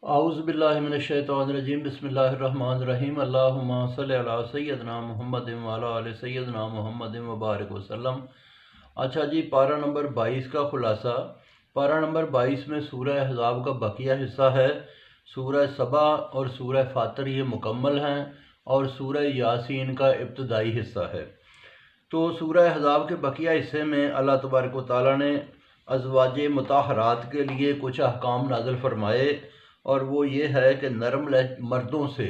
اعوذ باللہ من الشیطان الرجیم بسم اللہ الرحمن الرحیم اللہم صلی علی سیدنا محمد وعلی آل سیدنا محمد وبارک وسلم۔ اچھا جی، پارہ نمبر 22 کا خلاصہ۔ پارہ نمبر 22 میں سورہ احزاب کا بقیہ حصہ ہے۔ سورہ سبا اور سورہ فاطر یہ مکمل ہیں اور سورہ یاسین کا ابتدائی حصہ ہے۔ تو سورہ احزاب کے بقیہ حصے میں اللہ تبارک و تعالیٰ نے ازواج مطہرات کے لیے کچھ احکام نازل فرمائے، اور وہ یہ ہے کہ مردوں سے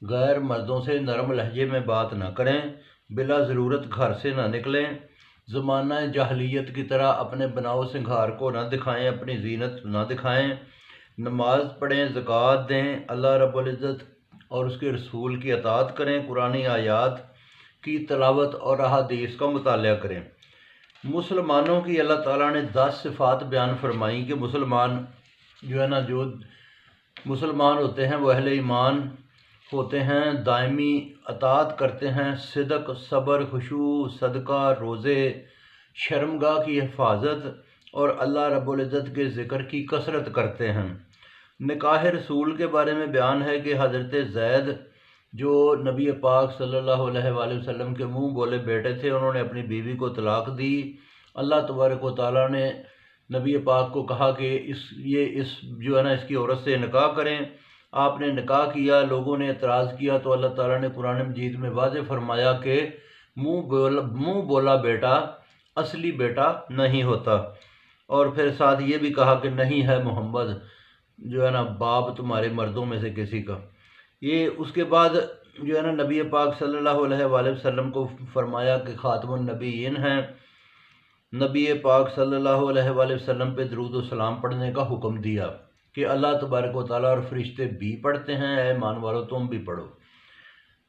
غیر مردوں سے نرم لہجے میں بات نہ کریں، بلا ضرورت گھر سے نہ نکلیں، زمانہ جاہلیت کی طرح اپنے بناؤ سنگھار کو نہ دکھائیں، اپنی زینت نہ دکھائیں، نماز پڑھیں، زکوٰۃ دیں، اللہ رب العزت اور اس کے رسول کی اطاعت کریں، قرآن آیات کی تلاوت اور احادیث کا مطالعہ کریں۔ مسلمانوں کی اللہ تعالیٰ نے 10 صفات بیان فرمائیں کہ مسلمان جو مسلمان ہوتے ہیں وہ اہل ایمان ہوتے ہیں، دائمی اطاعت کرتے ہیں، صدق، صبر، خشوع، صدقہ، روزے، شرمگاہ کی حفاظت اور اللہ رب العزت کے ذکر کی کثرت کرتے ہیں۔ نکاح رسول کے بارے میں بیان ہے کہ حضرت زید جو نبی پاک صلی اللہ علیہ وآلہ وسلم کے منہ بولے بیٹے تھے، انہوں نے اپنی بیوی کو طلاق دی۔ اللہ تبارک و تعالیٰ نے نبی پاک کو کہا کہ اس کی عورت سے نکاح کریں۔ آپ نے نکاح کیا، لوگوں نے اعتراض کیا تو اللہ تعالیٰ نے قرآن مجید میں واضح فرمایا کہ منہ بولا بیٹا اصلی بیٹا نہیں ہوتا، اور پھر ساتھ یہ بھی کہا کہ نہیں ہے محمد باپ تمہارے مردوں میں سے کسی کا۔ یہ اس کے بعد نبی پاک صلی اللہ علیہ وآلہ وسلم کو فرمایا کہ خاتم النبیین ہیں، نبی پاک صلی اللہ علیہ وآلہ وسلم پہ درود و سلام پڑھنے کا حکم دیا کہ اللہ تبارک و تعالیٰ اور فرشتے بھی پڑھتے ہیں، اے ایمان والو تم بھی پڑھو۔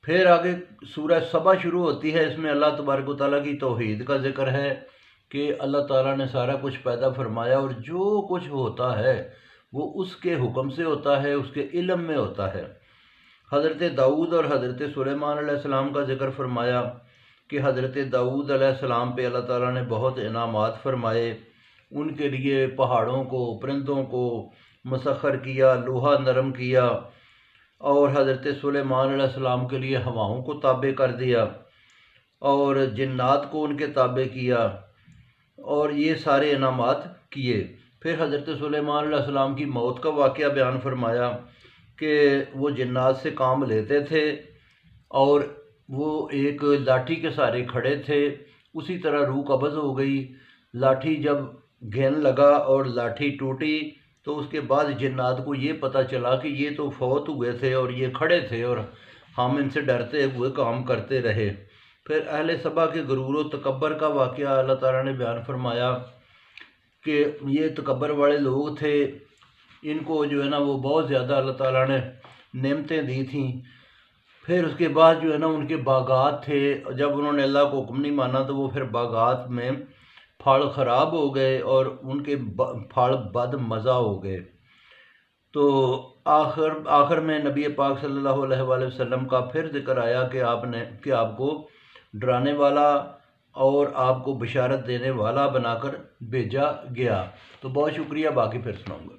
پھر آگے سورہ سبا شروع ہوتی ہے، اس میں اللہ تبارک و تعالیٰ کی توحید کا ذکر ہے کہ اللہ تعالیٰ نے سارا کچھ پیدا فرمایا اور جو کچھ ہوتا ہے وہ اس کے حکم سے ہوتا ہے، اس کے علم میں ہوتا ہے۔ حضرت داؤد اور حضرت سلیمان علیہ السلام کا ذکر فرمایا کہ حضرت داؤد علیہ السلام پہ اللہ تعالیٰ نے بہت انعامات فرمائے، ان کے لیے پہاڑوں کو، پرندوں کو مسخر کیا، لوہا نرم کیا، اور حضرت سلیمان علیہ السلام کے لیے ہواؤں کو تابع کر دیا اور جنات کو ان کے تابع کیا، اور یہ سارے انعامات کیے۔ پھر حضرت سلیمان علیہ السلام کی موت کا واقعہ بیان فرمایا کہ وہ جنات سے کام لیتے تھے اور وہ ایک لاٹھی کے سہارے کھڑے تھے، اسی طرح روح قبض ہو گئی۔ لاٹھی جب گھن لگا اور لاٹھی ٹوٹی تو اس کے بعد جنات کو یہ پتہ چلا کہ یہ تو فوت ہوئے تھے اور یہ کھڑے تھے اور ہم ان سے ڈرتے ہوئے کام کرتے رہے۔ پھر اہل سبا کے غرور و تکبر کا واقعہ اللہ تعالیٰ نے بیان فرمایا کہ یہ تکبر والے لوگ تھے، ان کو وہ بہت زیادہ اللہ تعالیٰ نے نعمتیں دی تھیں۔ پھر اس کے بعد ان کے باغات تھے، جب انہوں نے اللہ کو حکم نہیں مانا تو وہ پھر باغات میں پھل خراب ہو گئے اور ان کے پھل بد مزہ ہو گئے۔ تو آخر میں نبی پاک صلی اللہ علیہ وآلہ وسلم کا پھر ذکر آیا کہ آپ کو ڈرانے والا اور آپ کو بشارت دینے والا بنا کر بھیجا گیا۔ تو بہت شکریہ، باقی پھر سناؤں گا۔